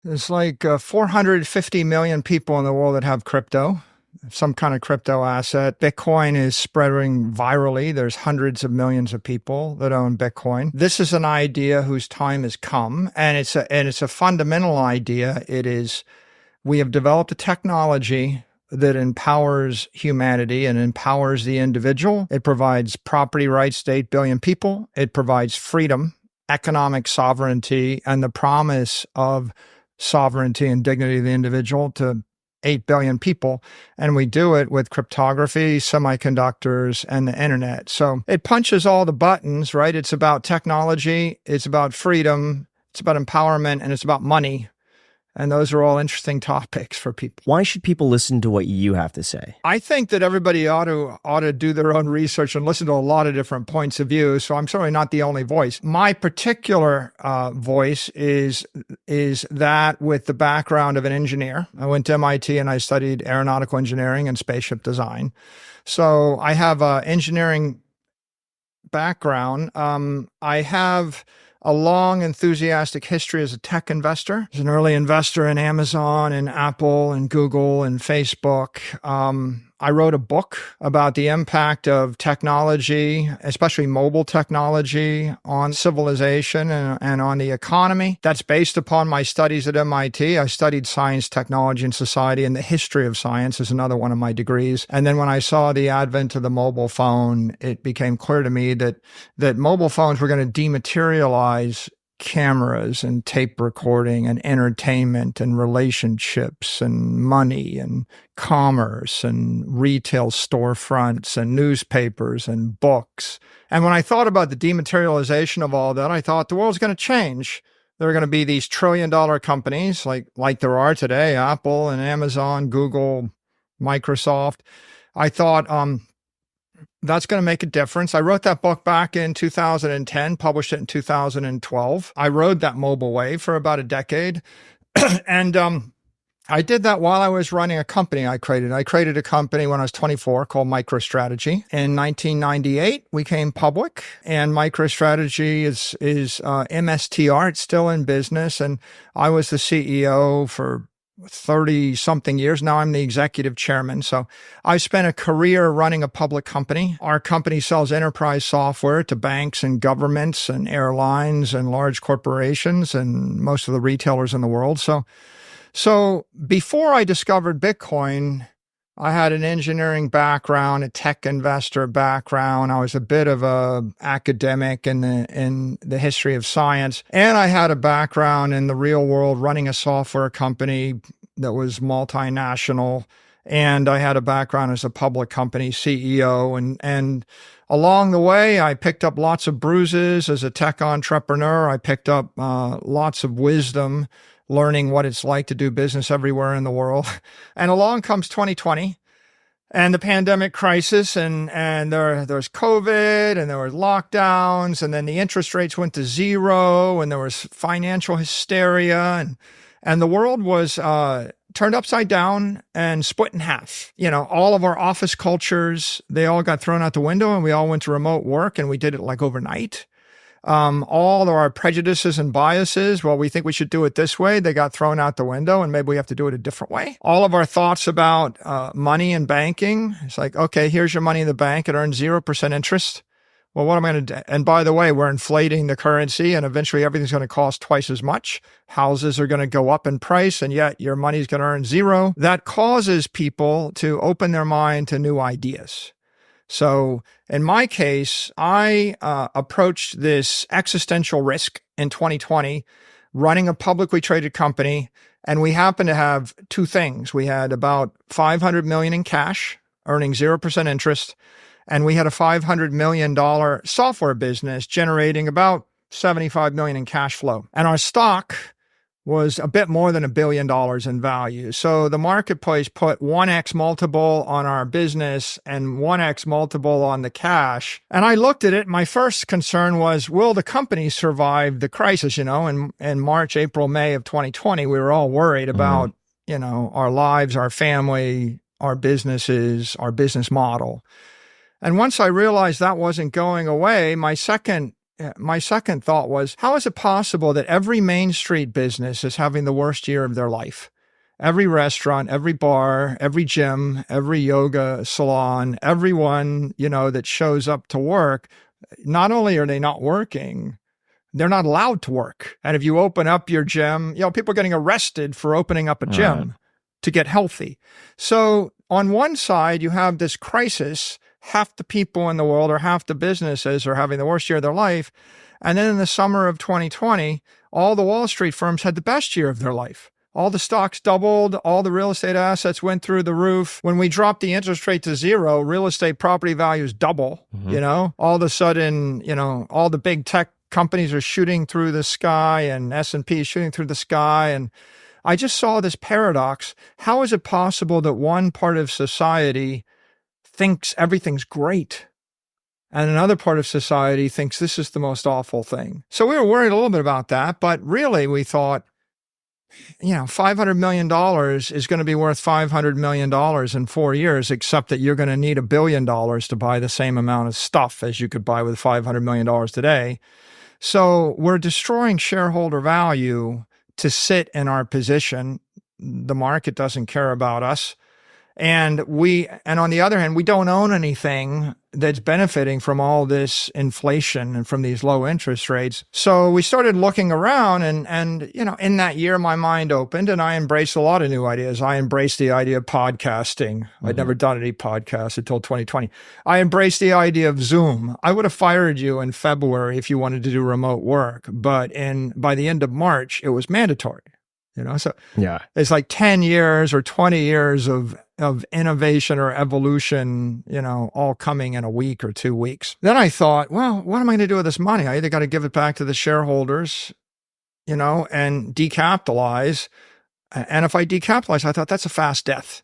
There's like 450 million people in the world that have crypto, some kind of crypto asset. Bitcoin is spreading virally. There's hundreds of millions of people that own Bitcoin. This is an idea whose time has come, and it's a fundamental idea. We have developed a technology that empowers humanity and empowers the individual. It provides property rights to 8 billion people. It provides freedom, economic sovereignty, and the promise of sovereignty and dignity of the individual to 8 billion people. And we do it with cryptography, semiconductors, and the internet. So it punches all the buttons, right? It's about technology, it's about freedom, it's about empowerment, and it's about money. And those are all interesting topics for people. Why should people listen to what you have to say? I think that everybody ought to do their own research and listen to a lot of different points of view. So I'm certainly not the only voice. My particular voice is that with the background of an engineer. I went to MIT and I studied aeronautical engineering and spaceship design. So I have an engineering background. I have a long, enthusiastic history as a tech investor. As an early investor in Amazon and Apple and Google and Facebook. I wrote a book about the impact of technology, especially mobile technology, on civilization and on the economy. That's based upon my studies at MIT. I studied science, technology, and society, and the history of science is another one of my degrees. And then when I saw the advent of the mobile phone, it became clear to me that mobile phones were going to dematerialize cameras and tape recording and entertainment and relationships and money and commerce and retail storefronts and newspapers and books. And when I thought about the dematerialization of all that, I thought the world's going to change. There are going to be these trillion-dollar companies like there are today, Apple and Amazon, Google, Microsoft. I thought, that's going to make a difference. I wrote that book back in 2010, published it in 2012. I rode that mobile wave for about a decade. And I did that while I was running a company I created. I created a company when I was 24 called MicroStrategy. In 1998, we came public, and MicroStrategy is MSTR. It's still in business. And I was the CEO for 30 something years. Now I'm the executive chairman. So I spent a career running a public company. Our company sells enterprise software to banks and governments and airlines and large corporations and most of the retailers in the world. So before I discovered Bitcoin, I had an engineering background, a tech investor background. I was a bit of a academic in the history of science. And I had a background in the real world running a software company that was multinational. And I had a background as a public company CEO. And along the way, I picked up lots of bruises as a tech entrepreneur. I picked up lots of wisdom, learning what it's like to do business everywhere in the world. And along comes 2020 and the pandemic crisis, and there's COVID, and there was lockdowns, and then the interest rates went to zero, and there was financial hysteria, and the world was turned upside down and split in half. You know, all of our office cultures, they all got thrown out the window, and we all went to remote work, and we did it like overnight. All of our prejudices and biases, well, we think we should do it this way, they got thrown out the window, and maybe we have to do it a different way. All of our thoughts about money and banking, it's like, okay, here's your money in the bank, it earns 0% interest. Well, what am I going to do? And by the way, we're inflating the currency, and eventually everything's going to cost twice as much. Houses are going to go up in price, and yet your money's going to earn zero. That causes people to open their mind to new ideas. So in my case, I approached this existential risk in 2020, running a publicly traded company, and we happened to have two things. We had about $500 million in cash, earning 0% interest, and we had a $500 million software business generating about $75 million in cash flow. And our stock was a bit more than $1 billion in value. So the marketplace put 1x multiple on our business and 1x multiple on the cash. And I looked at it. My first concern was, will the company survive the crisis? You know, in March, April, May of 2020, we were all worried about, you know, our lives, our family, our businesses, our business model. And once I realized that wasn't going away, my second my second thought was, how is it possible that every Main Street business is having the worst year of their life? Every restaurant, every bar, every gym, every yoga salon, everyone, that shows up to work, not only are they not working, they're not allowed to work. And if you open up your gym, people are getting arrested for opening up a gym to get healthy. So on one side, you have this crisis. Half the people in the world or half the businesses are having the worst year of their life. And then in the summer of 2020, all the Wall Street firms had the best year of their life. All the stocks doubled. All the real estate assets went through the roof. When we dropped the interest rate to zero, real estate property values double. All of a sudden, all the big tech companies are shooting through the sky, and S&P is shooting through the sky. And I just saw this paradox. How is it possible that one part of society thinks everything's great and another part of society thinks this is the most awful thing? So we were worried a little bit about that, but really we thought, $500 million is going to be worth $500 million in 4 years, except that you're going to need $1 billion to buy the same amount of stuff as you could buy with $500 million today. So we're destroying shareholder value to sit in our position. The market doesn't care about us. And on the other hand, we don't own anything that's benefiting from all this inflation and from these low interest rates. So we started looking around and in that year, my mind opened and I embraced a lot of new ideas. I embraced the idea of podcasting. I'd never done any podcasts until 2020. I embraced the idea of Zoom. I would have fired you in February if you wanted to do remote work, but by the end of March, it was mandatory. So it's like 10 years or 20 years of innovation or evolution, all coming in a week or 2 weeks. Then I thought, well, what am I going to do with this money? I either got to give it back to the shareholders, and decapitalize. And if I decapitalize, I thought that's a fast death,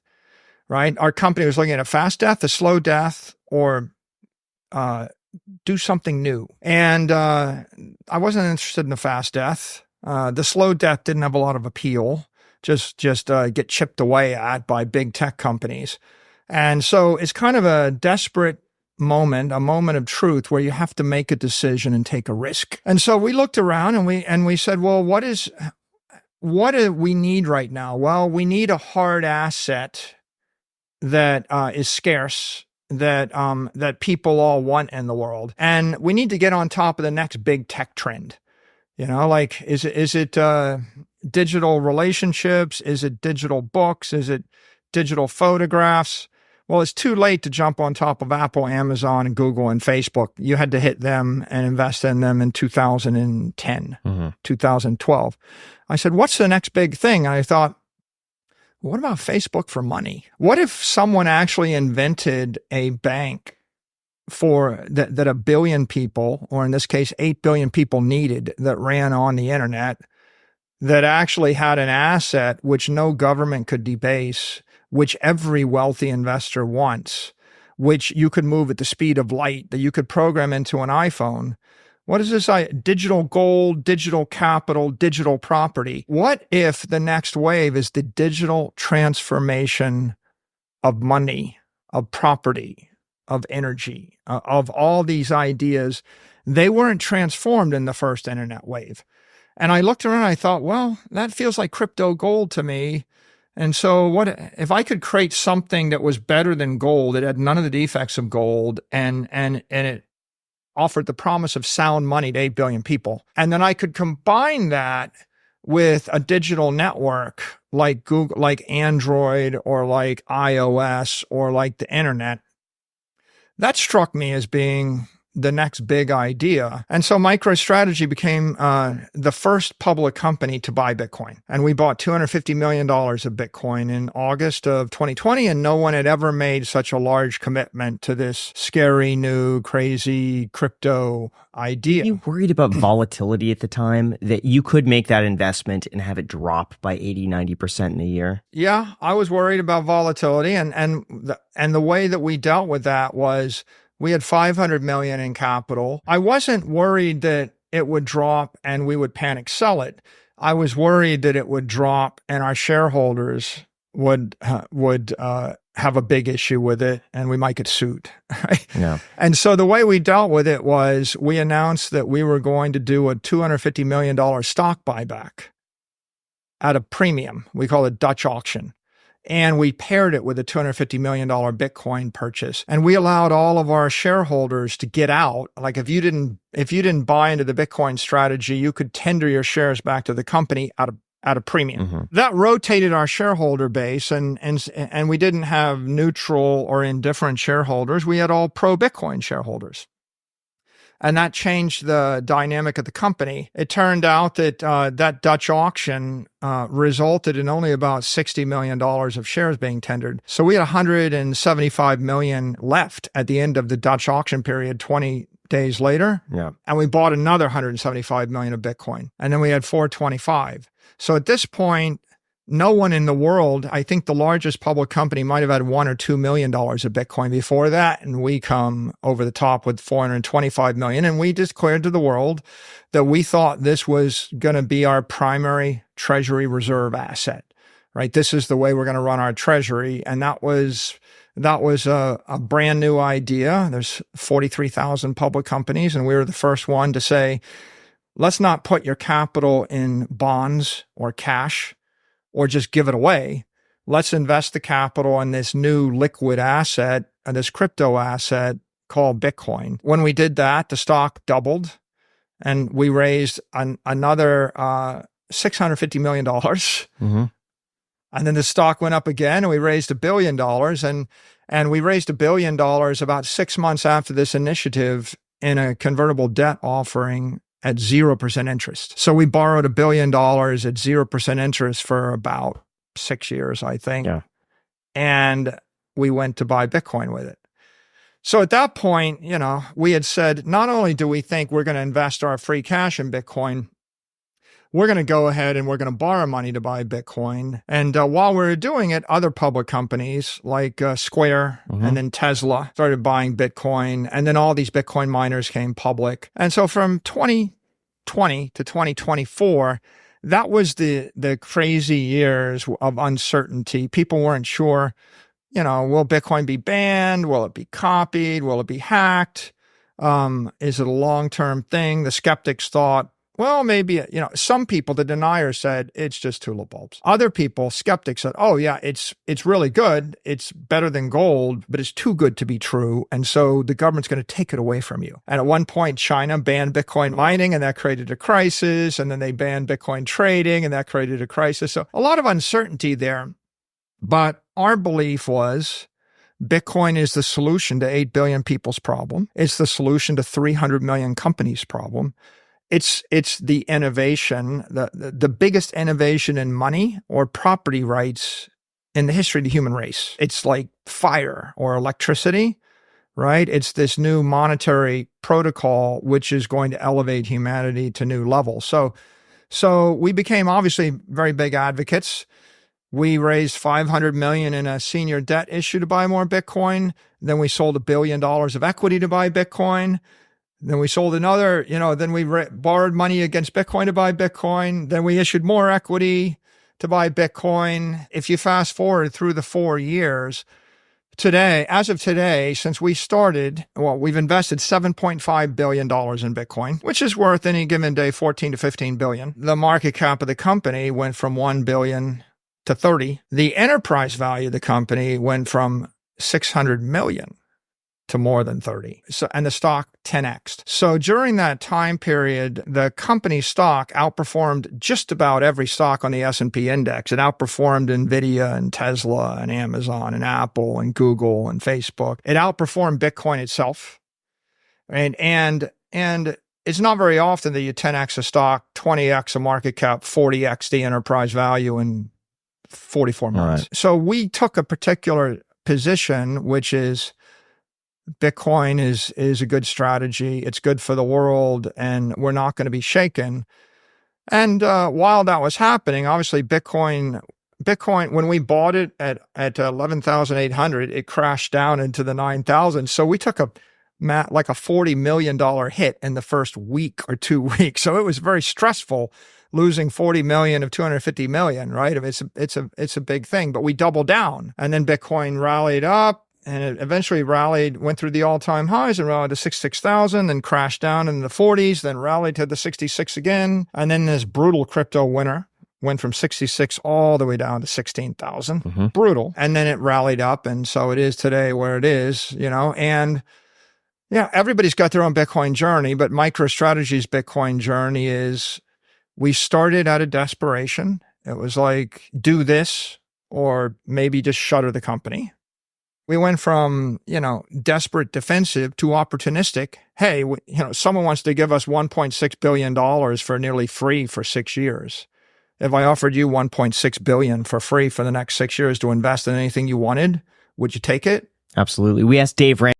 right? Our company was looking at a fast death, a slow death, or do something new. And I wasn't interested in the fast death. The slow death didn't have a lot of appeal, just get chipped away at by big tech companies. And so it's kind of a desperate moment, a moment of truth where you have to make a decision and take a risk. And so we looked around and we said, well, what do we need right now? Well, we need a hard asset that is scarce, that people all want in the world. And we need to get on top of the next big tech trend. Is it digital relationships? Is it digital books? Is it digital photographs? Well, it's too late to jump on top of Apple, Amazon, and Google and Facebook. You had to hit them and invest in them in 2010, 2012. I said, what's the next big thing? And I thought, what about Facebook for money? What if someone actually invented a bank for that 1 billion people, or in this case, 8 billion people needed, that ran on the internet, that actually had an asset which no government could debase, which every wealthy investor wants, which you could move at the speed of light, that you could program into an iPhone? What is this? Digital gold, digital capital, digital property. What if the next wave is the digital transformation of money, of property, of energy, of all these ideas? They weren't transformed in the first internet wave. And I looked around and I thought, well, that feels like crypto gold to me. And so what if I could create something that was better than gold? It had none of the defects of gold, and it offered the promise of sound money to 8 billion people. And then I could combine that with a digital network like Google, like Android, or like iOS, or like the internet. That struck me as being the next big idea. And so MicroStrategy became the first public company to buy Bitcoin. And we bought $250 million of Bitcoin in August of 2020, and no one had ever made such a large commitment to this scary, new, crazy crypto idea. Were you worried about volatility at the time, that you could make that investment and have it drop by 80, 90% in a year? Yeah, I was worried about volatility. And the way that we dealt with that was, we had $500 million in capital. I wasn't worried that it would drop and we would panic sell it. I was worried that it would drop and our shareholders would have a big issue with it and we might get sued. Right? Yeah. And so the way we dealt with it was we announced that we were going to do a $250 million stock buyback at a premium. We call it Dutch auction. And we paired it with a $250 million Bitcoin purchase. And we allowed all of our shareholders to get out. Like if you didn't buy into the Bitcoin strategy, you could tender your shares back to the company at a premium. Mm-hmm. That rotated our shareholder base, and we didn't have neutral or indifferent shareholders. We had all pro-Bitcoin shareholders. And that changed the dynamic of the company. It turned out that that Dutch auction resulted in only about $60 million of shares being tendered. So we had 175 million left at the end of the Dutch auction period 20 days later. Yeah. And we bought another 175 million of Bitcoin. And then we had 425. So at this point, no one in the world, I think the largest public company might have had $1 or $2 million of Bitcoin before that. And we come over the top with 425 million. And we declared to the world that we thought this was going to be our primary treasury reserve asset, right? This is the way we're going to run our treasury. And that was a brand new idea. There's 43,000 public companies. And we were the first one to say, let's not put your capital in bonds or cash, or just give it away. Let's invest the capital in this new liquid asset, this crypto asset called Bitcoin. When we did that, the stock doubled and we raised another $650 million. Mm-hmm. And then the stock went up again and we raised $1 billion. And we raised $1 billion about 6 months after this initiative in a convertible debt offering at 0% interest. So we borrowed $1 billion at 0% interest for about 6 years, I think. Yeah. And we went to buy Bitcoin with it. So at that point, we had said, not only do we think we're going to invest our free cash in Bitcoin, we're going to go ahead and we're going to borrow money to buy Bitcoin. And while we were doing it, other public companies like Square and then Tesla started buying Bitcoin. And then all these Bitcoin miners came public. And so from 2020 to 2024, that was the crazy years of uncertainty. People weren't sure, will Bitcoin be banned? Will it be copied? Will it be hacked? Is it a long-term thing? The skeptics thought, well, maybe, some people, the deniers said, it's just tulip bulbs. Other people, skeptics said, oh yeah, it's really good. It's better than gold, but it's too good to be true. And so the government's going to take it away from you. And at one point, China banned Bitcoin mining and that created a crisis. And then they banned Bitcoin trading and that created a crisis. So a lot of uncertainty there. But our belief was Bitcoin is the solution to 8 billion people's problem. It's the solution to 300 million companies' problem. It's the innovation, the biggest innovation in money or property rights in the history of the human race. It's like fire or electricity, right? It's this new monetary protocol which is going to elevate humanity to new levels. So we became obviously very big advocates. We raised $500 million in a senior debt issue to buy more Bitcoin. Then we sold $1 billion of equity to buy Bitcoin. Then we sold another, then we borrowed money against Bitcoin to buy Bitcoin. Then we issued more equity to buy Bitcoin. If you fast forward through the 4 years, as of today, since we started, we've invested $7.5 billion in Bitcoin, which is worth any given day 14 to 15 billion. The market cap of the company went from 1 billion to 30. The enterprise value of the company went from 600 million to more than 30. So, and the stock 10x'd. So during that time period, the company stock outperformed just about every stock on the S&P index. It outperformed NVIDIA and Tesla and Amazon and Apple and Google and Facebook. It outperformed Bitcoin itself. And it's not very often that you 10x a stock, 20x a market cap, 40x the enterprise value in 44 months. Right. So we took a particular position, which is Bitcoin is a good strategy. It's good for the world, and we're not going to be shaken. And while that was happening, obviously Bitcoin, when we bought it at 11,800, it crashed down into the 9,000. So we took like a $40 million hit in the first week or 2 weeks. So it was very stressful losing 40 million of 250 million, right? It's a big thing, but we doubled down. And then Bitcoin rallied up, and it eventually rallied, went through the all-time highs and rallied to 66,000, then crashed down in the 40s, then rallied to the 66 again. And then this brutal crypto winter went from 66 all the way down to 16,000. Brutal. And then it rallied up. And so it is today where it is, and yeah, everybody's got their own Bitcoin journey, but MicroStrategy's Bitcoin journey is we started out of desperation. It was like, do this or maybe just shutter the company. We went from, desperate defensive to opportunistic. Hey, someone wants to give us $1.6 billion for nearly free for 6 years. If I offered you $1.6 billion for free for the next 6 years to invest in anything you wanted, would you take it? Absolutely. We asked Dave Ramsey